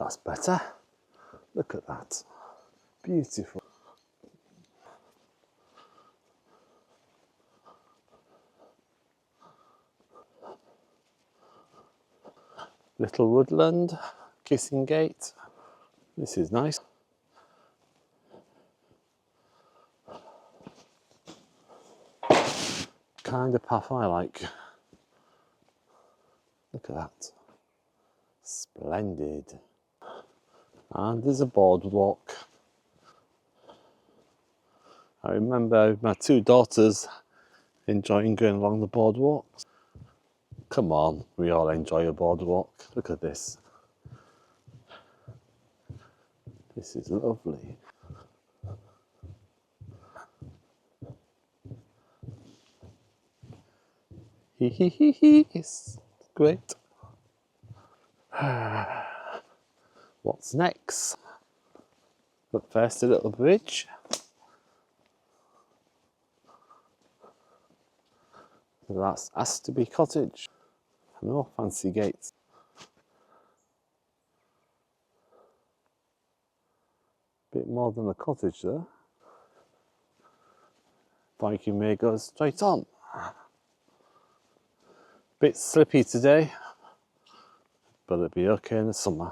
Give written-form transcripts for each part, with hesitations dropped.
That's better. Look at that. Beautiful. Little woodland, kissing gate. This is nice. Kind of path I like. Look at that. Splendid. And there's a boardwalk. I remember my two daughters enjoying going along the boardwalk. Come on, we all enjoy a boardwalk. Look at this. This is lovely. Hee hee hee hee. It's great. What's next? But first a little bridge. That's Asterby Cottage. No fancy gates. Bit more than a cottage there. Viking Way goes straight on. Bit slippy today, but it'll be okay in the summer.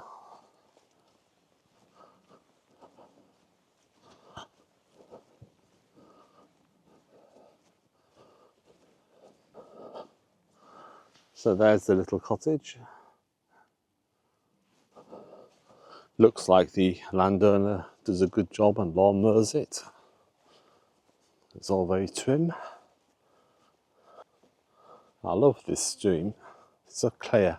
So there's the little cottage. Looks like the landowner does a good job and lawn mows it. It's all very trim. I love this stream. It's so clear.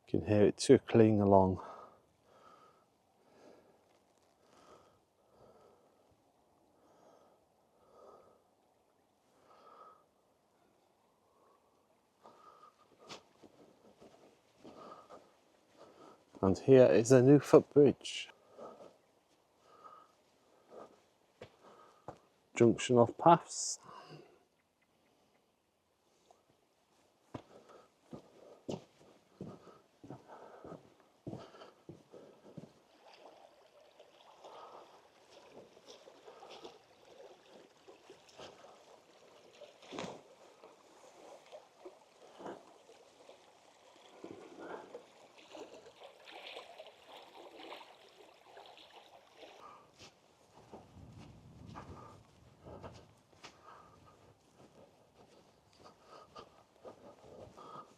You can hear it trickling along. And here is a new footbridge. Junction of paths.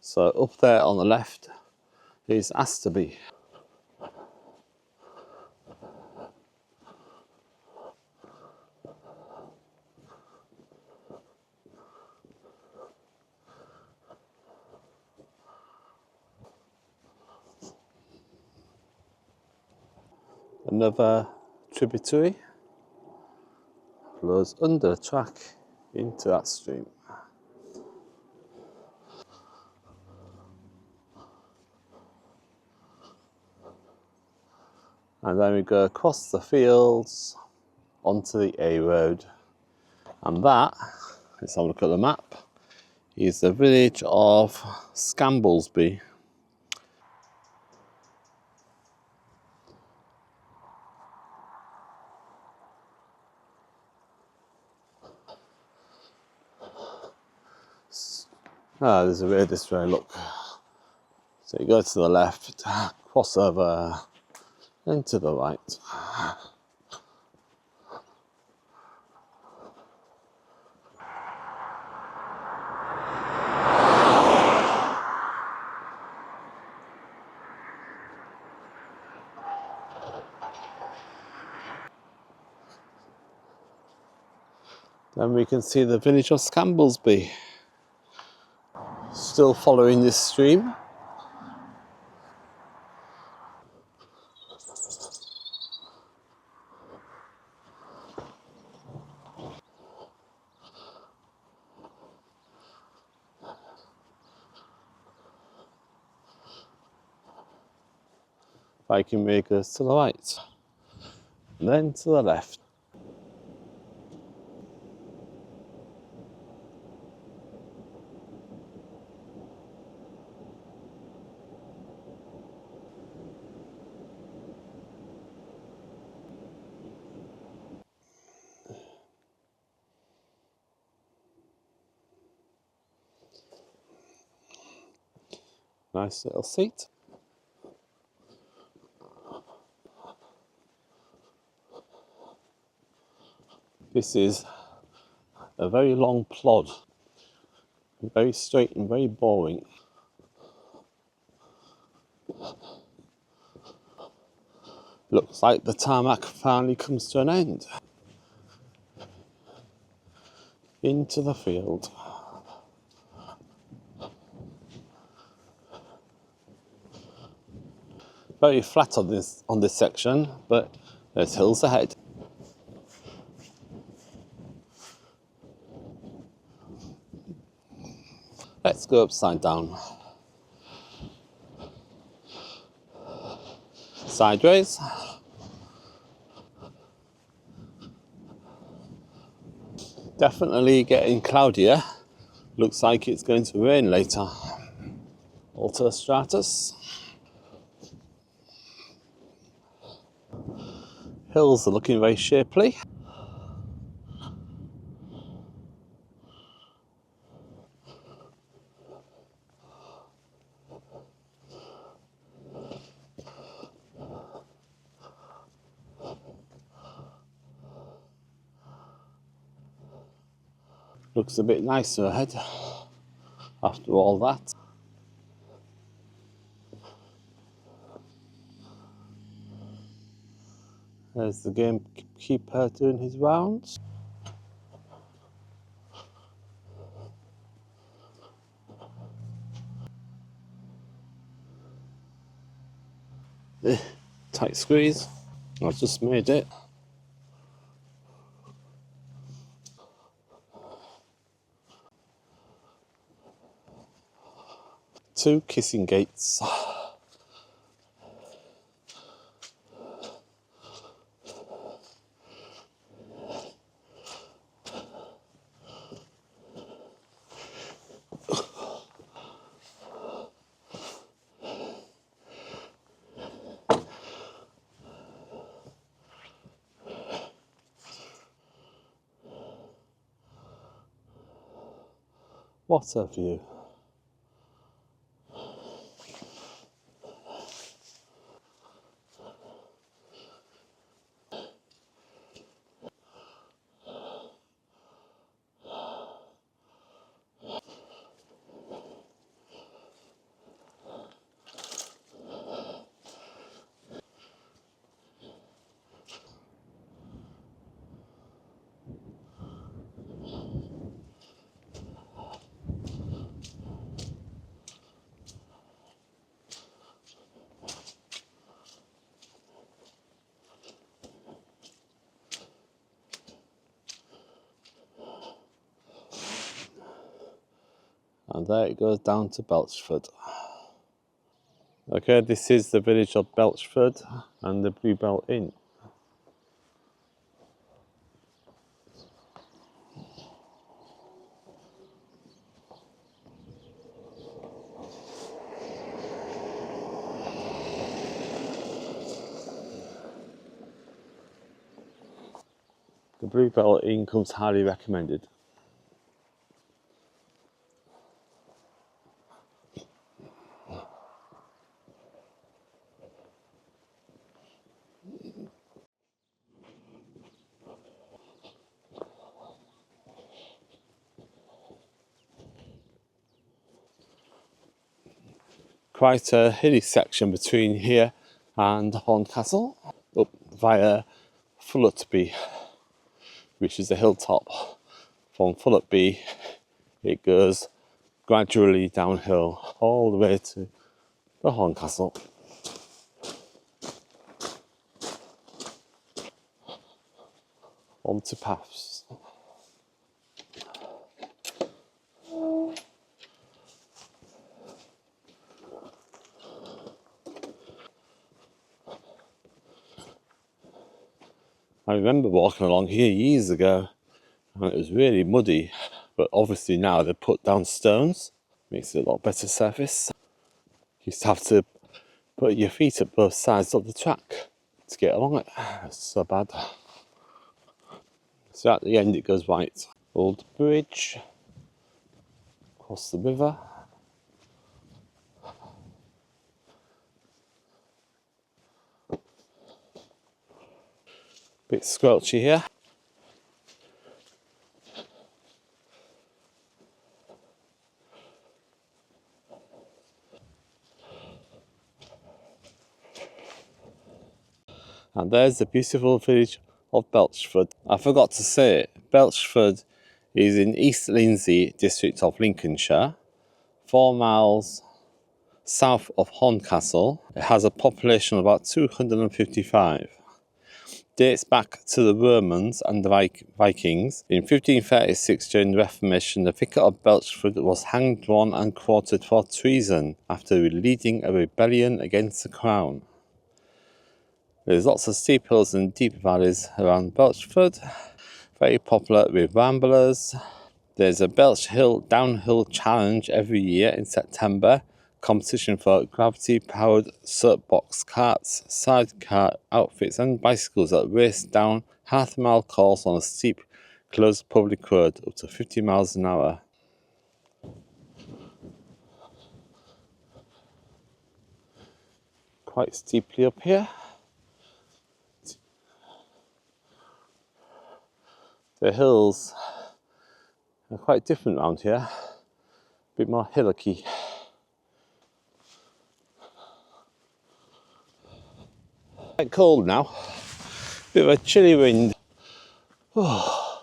So up there on the left is Asterby. Another tributary flows under the track into that stream. And then we go across the fields onto the A road. And that, let's have a look at the map, is the village of Scamblesby. Ah, there's a road this way, look. So you go to the left, cross over, then to the right. Then we can see the village of Scamblesby. Still following this stream. Viking Way goes to the right, and then to the left. Nice little seat. This is a very long plod, very straight and very boring. Looks like the tarmac finally comes to an end. Into the field. Very flat on this section, but there's hills ahead. Let's go upside down. Sideways. Definitely getting cloudier. Looks like it's going to rain later. Alto stratus. Hills are looking very shapely. Looks a bit nicer ahead after all that. There's the gamekeeper doing his rounds. Tight squeeze. I've just made it. Two kissing gates. What a view. And there it goes down to Belchford. Okay, this is the village of Belchford and the Bluebell Inn. The Bluebell Inn comes highly recommended. Quite a hilly section between here and Horncastle, up via Fulletby, which is a hilltop. From Fulletby, it goes gradually downhill all the way to the Horncastle. Onto paths. I remember walking along here years ago and it was really muddy, but obviously now they've put down stones, makes it a lot better surface. You used to have to put your feet at both sides of the track to get along it. It's so bad. So at the end it goes right. Old bridge, across the river. Bit squelchy here. And there's the beautiful village of Belchford. I forgot to say it, Belchford is in East Lindsey district of Lincolnshire, 4 miles south of Horncastle. It has a population of about 255. Dates back to the Romans and the Vikings. In 1536, during the Reformation, the vicar of Belchford was hanged, drawn and quartered for treason after leading a rebellion against the crown. There's lots of steep hills and deep valleys around Belchford, very popular with ramblers. There's a Belch Hill downhill challenge every year in September, competition for gravity-powered soapbox carts, sidecar outfits and bicycles that race down half-mile course on a steep, closed public road up to 50 miles an hour. Quite steeply up here. The hills are quite different around here, a bit more hillocky. Quite cold now, bit of a chilly wind. Oh.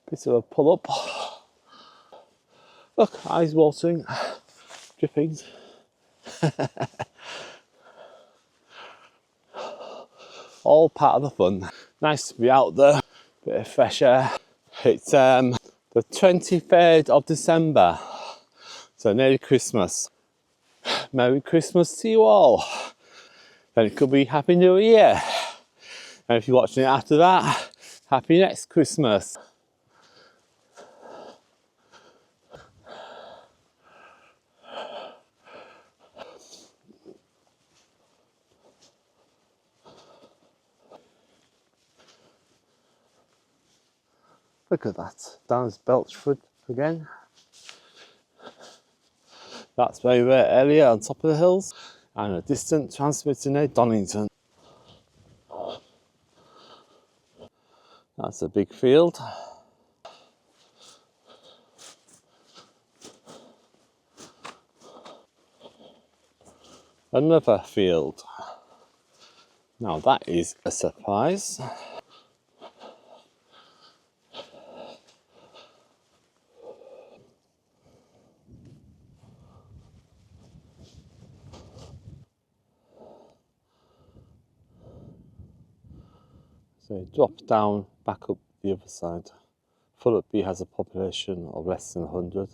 Bit of a pull up. Look, eyes watering, drippings. All part of the fun. Nice to be out there, bit of fresh air. It's the 23rd of December, so nearly Christmas. Merry Christmas to you all. Then it could be Happy New Year. And if you're watching it after that, Happy next Christmas. Look at that, down's Belchford again. That's where we were earlier on top of the hills. And a distant transmitter near Donington. That's a big field. Another field. Now that is a surprise. So drop down, back up the other side. Fulletby has a population of less than 100.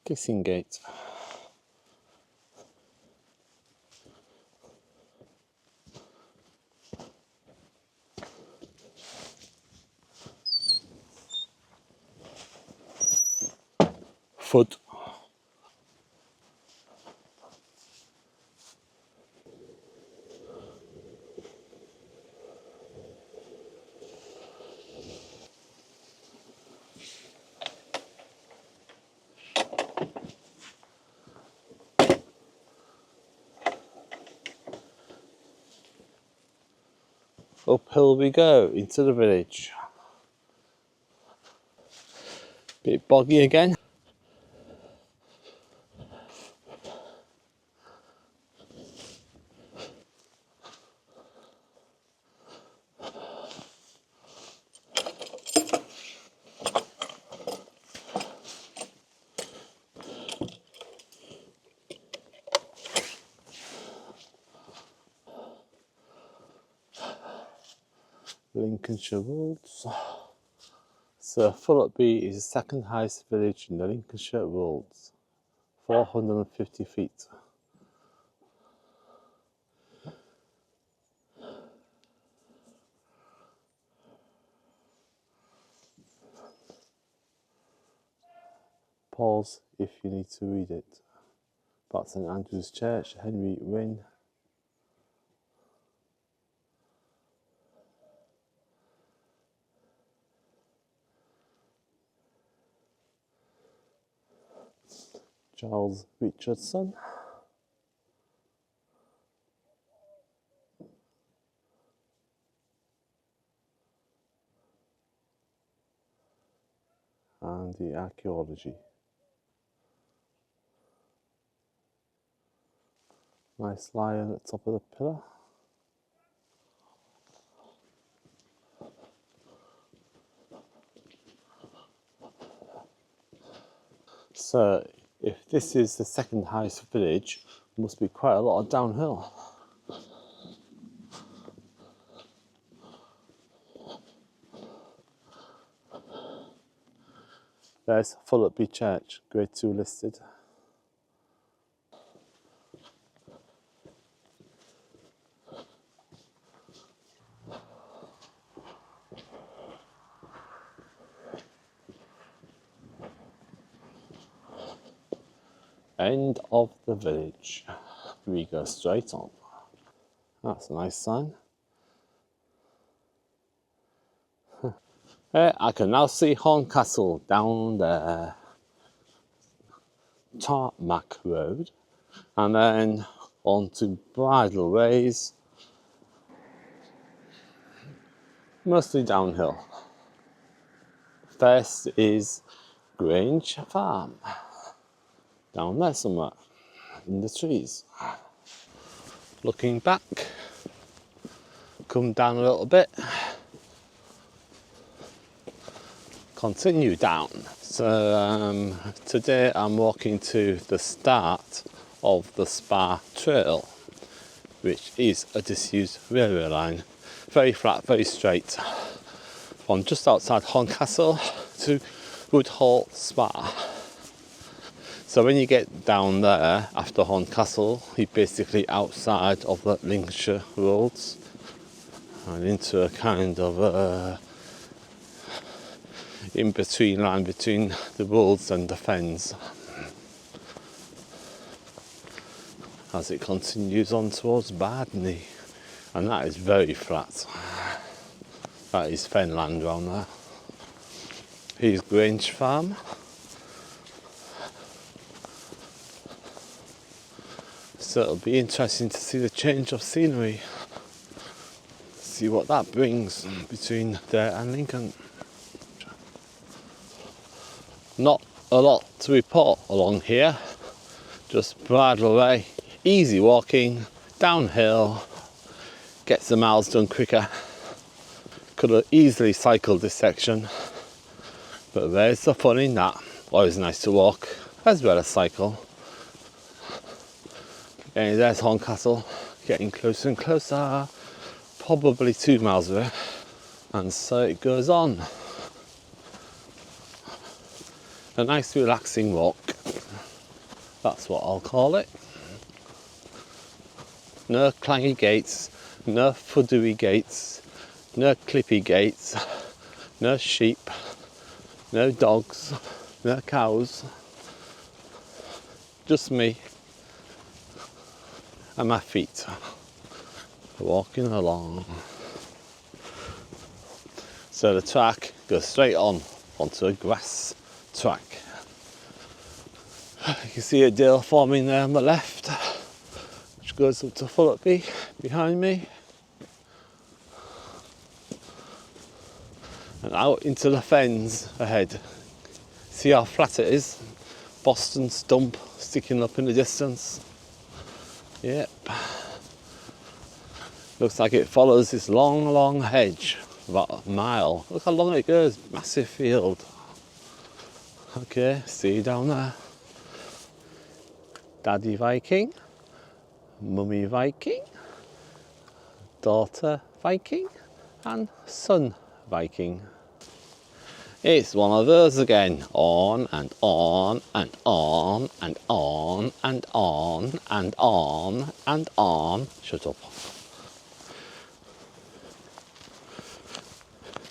Kissing Gate. Foot. Uphill we go into the village. Bit boggy again. Lincolnshire Wolds. So Fulletby is the second highest village in the Lincolnshire Wolds, 450 feet. Pause if you need to read it. About St Andrew's Church, Henry Wynne. Charles Richardson. And the archaeology. Nice lion at the top of the pillar. So, if this is the second highest village, there must be quite a lot of downhill. There's Fulletby Church, Grade 2 listed. End of the village. We go straight on. That's a nice sign. I can now see Horncastle down there. Tarmac Road. And then on to bridle ways. Mostly downhill. First is Grange Farm. Down there somewhere. In the trees. Looking back. Come down a little bit. Continue down. So today I'm walking to the start of the Spa Trail, which is a disused railway line. Very flat, very straight. From just outside Horncastle to Woodhall Spa. So when you get down there after Horncastle, you're basically outside of the Lincolnshire roads and into a kind of in-between line between the roads and the fens as it continues on towards Bardney, and that is very flat. That is fenland round there. Here's Grange Farm. So it'll be interesting to see the change of scenery, see what that brings between there and Lincoln. Not a lot to report along here, just bridle way, easy walking, downhill, gets the miles done quicker. Could have easily cycled this section, but there's the fun in that. Always nice to walk as well as cycle. And there's Horncastle, getting closer and closer, probably 2 miles away, and so it goes on. A nice relaxing walk, that's what I'll call it. No clangy gates, no fuddery gates, no clippy gates, no sheep, no dogs, no cows, just me and my feet walking along. So the track goes straight on onto a grass track. You can see a dale forming there on the left, which goes up to Fulletby behind me, and out into the fens ahead. See how flat it is? Boston stump sticking up in the distance. Yep. Looks like it follows this long hedge, about a mile. Look how long it goes, massive field. Okay, see you down there. Daddy Viking, Mummy Viking, daughter Viking, and son Viking. It's one of those again. On and on and on and on and on and on and on. Shut up.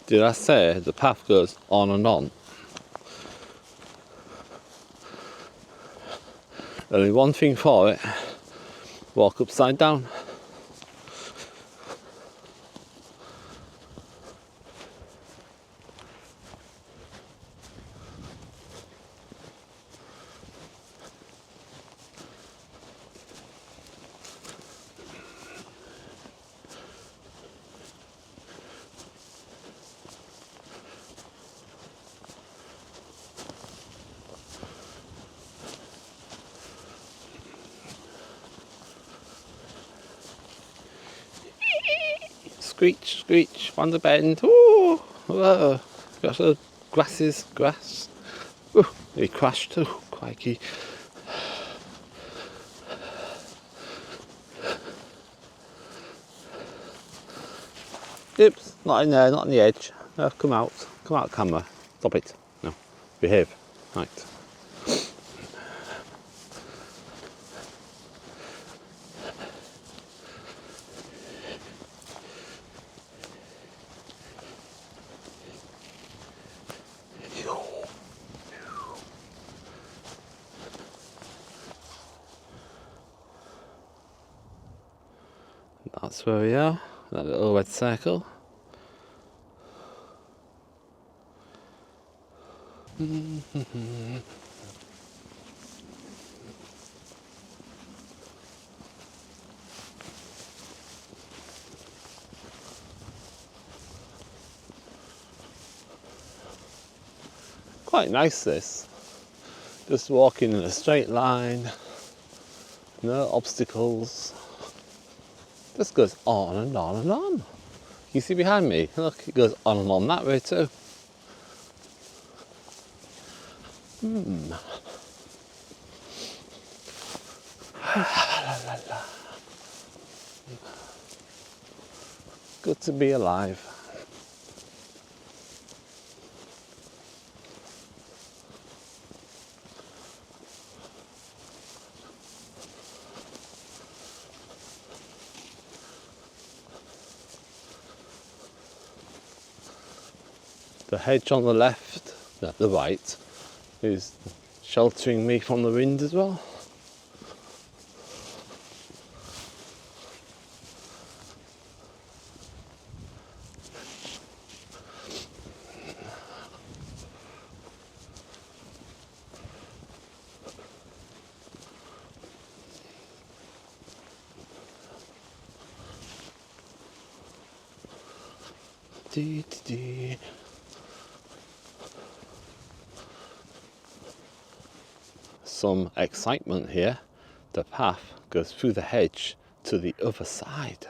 Did I say the path goes on and on? Only one thing for it, walk upside down. screech, screech, round the bend. Ooh, whoa, got some grass. Ooh, he crashed. Ooh, crikey. Oops, not in there, not on the edge. No, come out, camera. Stop it. No, behave. Right. That's where we are, that little red circle. Quite nice this, just walking in a straight line, no obstacles, just goes on and on and on. You see behind me, look, it goes on and on that way too. Good to be alive. The hedge on the left, no, the right, is sheltering me from the wind as well. Dee, dee, dee. Some excitement here. The path goes through the hedge to the other side.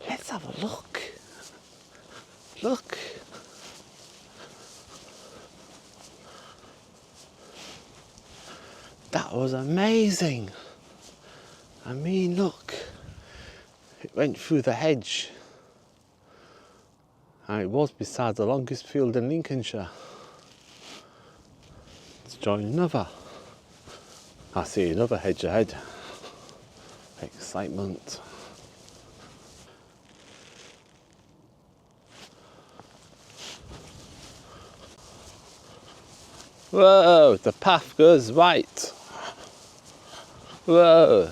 Let's have a look. Look. That was amazing. I mean, look. It went through the hedge. And it was beside the longest field in Lincolnshire. Let's join another. I see another hedge ahead. Excitement. Whoa, the path goes right. Whoa.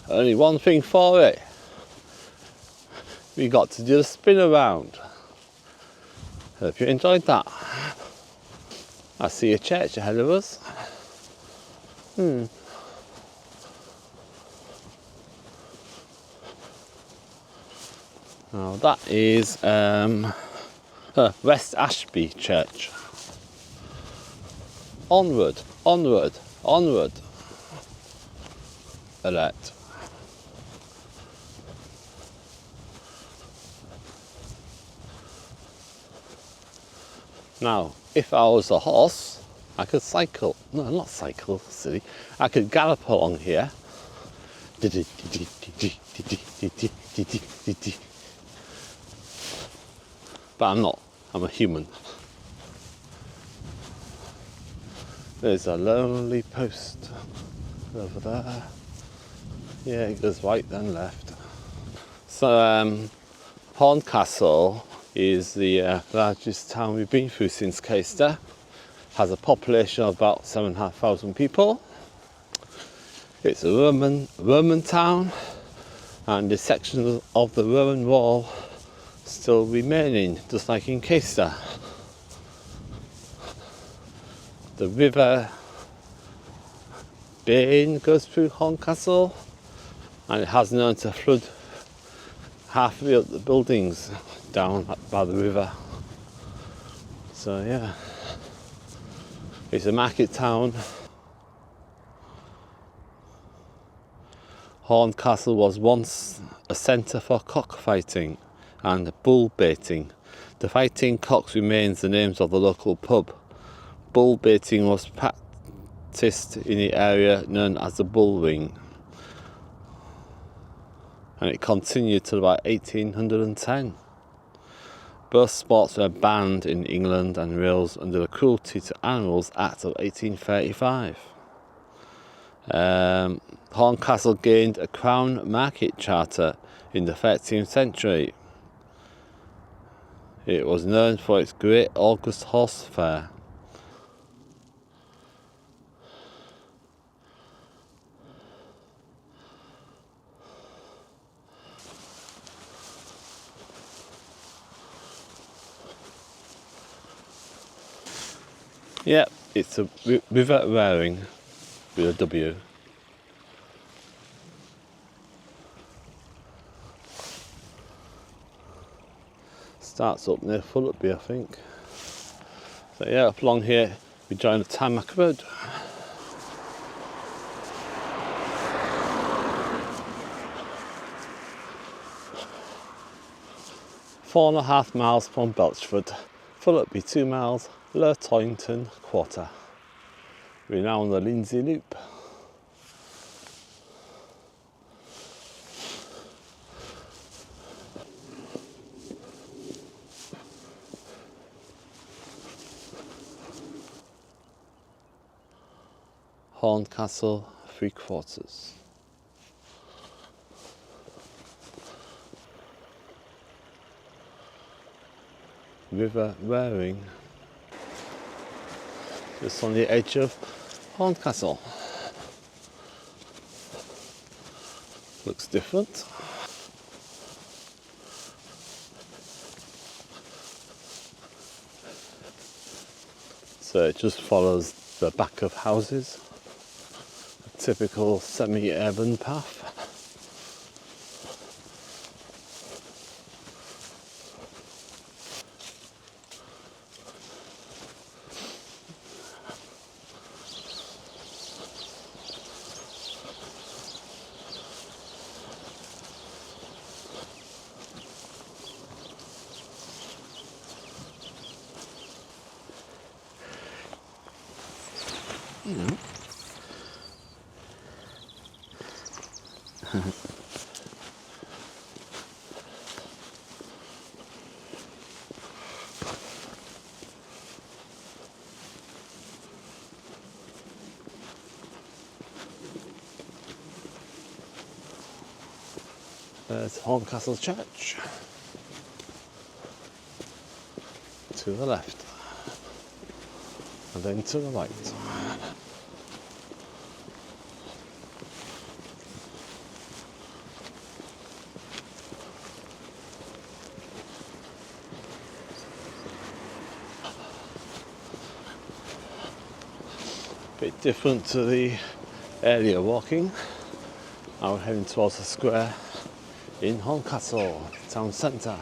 Only one thing for it. We got to do a spin around. Hope you enjoyed that. I see a church ahead of us. Now that is West Asterby Church. Onward, onward, onward. Alert. Now, if I was a horse, I could cycle. No, not cycle, silly. I could gallop along here. But I'm not. I'm a human. There's a lonely post over there. Yeah, it goes right then left. So, Horncastle is the largest town we've been through since Caister. Has a population of about 7,500 people. It's a Roman town, and the sections of the Roman wall still remaining, just like in Caister. The river Bain goes through Horncastle, and it has known to flood half of the buildings down by the river. So yeah, it's a market town. Horncastle was once a centre for cockfighting and bull baiting. The Fighting Cocks remains the names of the local pub. Bull baiting was practised in the area known as the Bull Ring, and it continued till about 1810. Both sports were banned in England and Wales under the Cruelty to Animals Act of 1835. Horncastle gained a Crown Market Charter in the 13th century. It was known for its Great August Horse Fair. Yep, it's a river Waring with a W. Starts up near Fulletby, I think. So yeah, up along here we join the tarmac road. Four and a half miles from Belchford, Fulletby 2 miles, Lertoynton quarter. We're now on the Lindsay Loop. Horncastle 3/4. River Waring. Just on the edge of Horncastle. Looks different. So it just follows the back of houses. A typical semi-urban path. You know. There's Horncastle Church to the left and then to the right. Bit different to the area walking. Now we're heading towards the square in Horncastle town centre.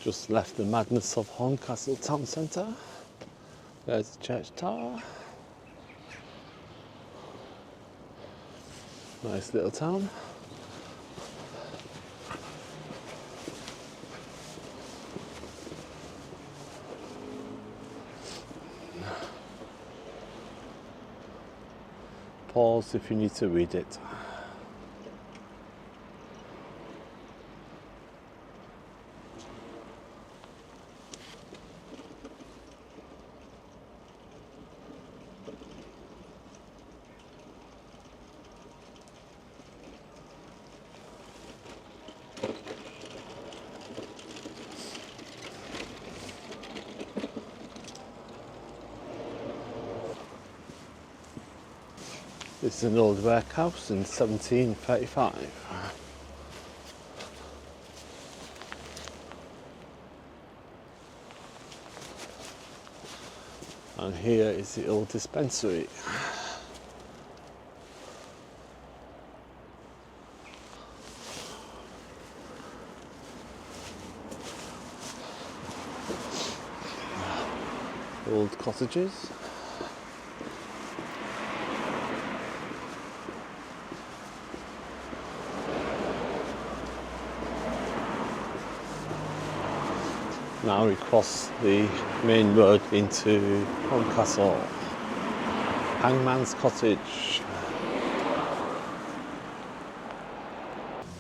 Just left the madness of Horncastle town centre. There's the church tower. Nice little town. Pause if you need to read it. This is an old workhouse in 1735. And here is the old dispensary. Old cottages. Now we cross the main road into Horncastle, Hangman's Cottage.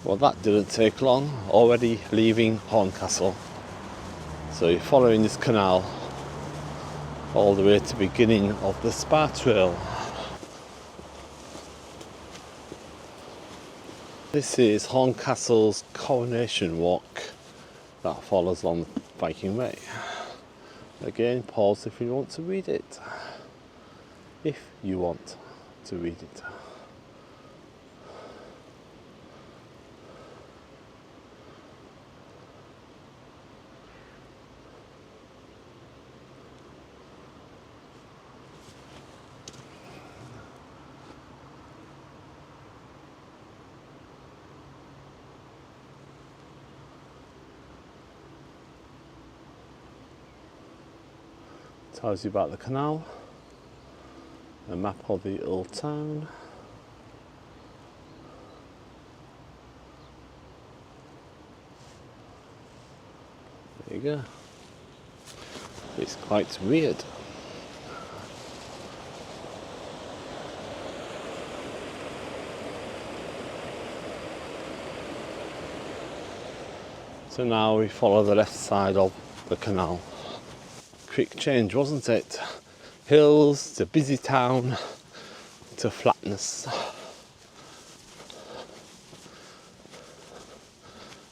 Well, that didn't take long, already leaving Horncastle. So you're following this canal all the way to the beginning of the Spa Trail. This is Horncastle's Coronation Walk that follows along the Viking Way. Again, pause if you want to read it. If you want to read it. Tells you about the canal, a map of the old town. There you go. It's quite weird. So now we follow the left side of the canal. Quick change, wasn't it? Hills to busy town to flatness.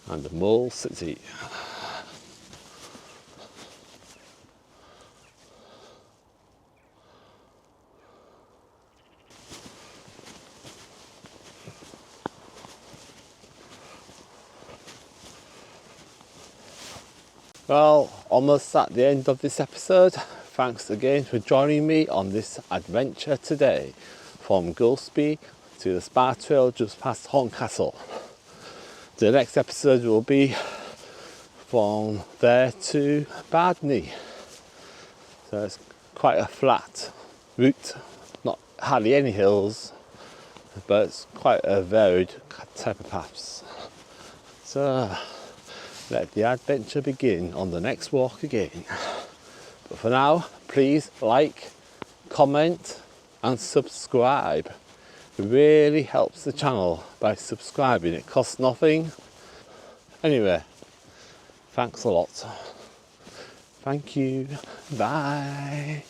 And a mole city. Well, almost at the end of this episode. Thanks again for joining me on this adventure today from Goulceby to the Spa Trail just past Horncastle. The next episode will be from there to Bardney. So it's quite a flat route, not hardly any hills, but it's quite a varied type of paths. So let the adventure begin on the next walk again. But for now, please like, comment and subscribe. It really helps the channel by subscribing. It costs nothing. Anyway, thanks a lot. Thank you. Bye.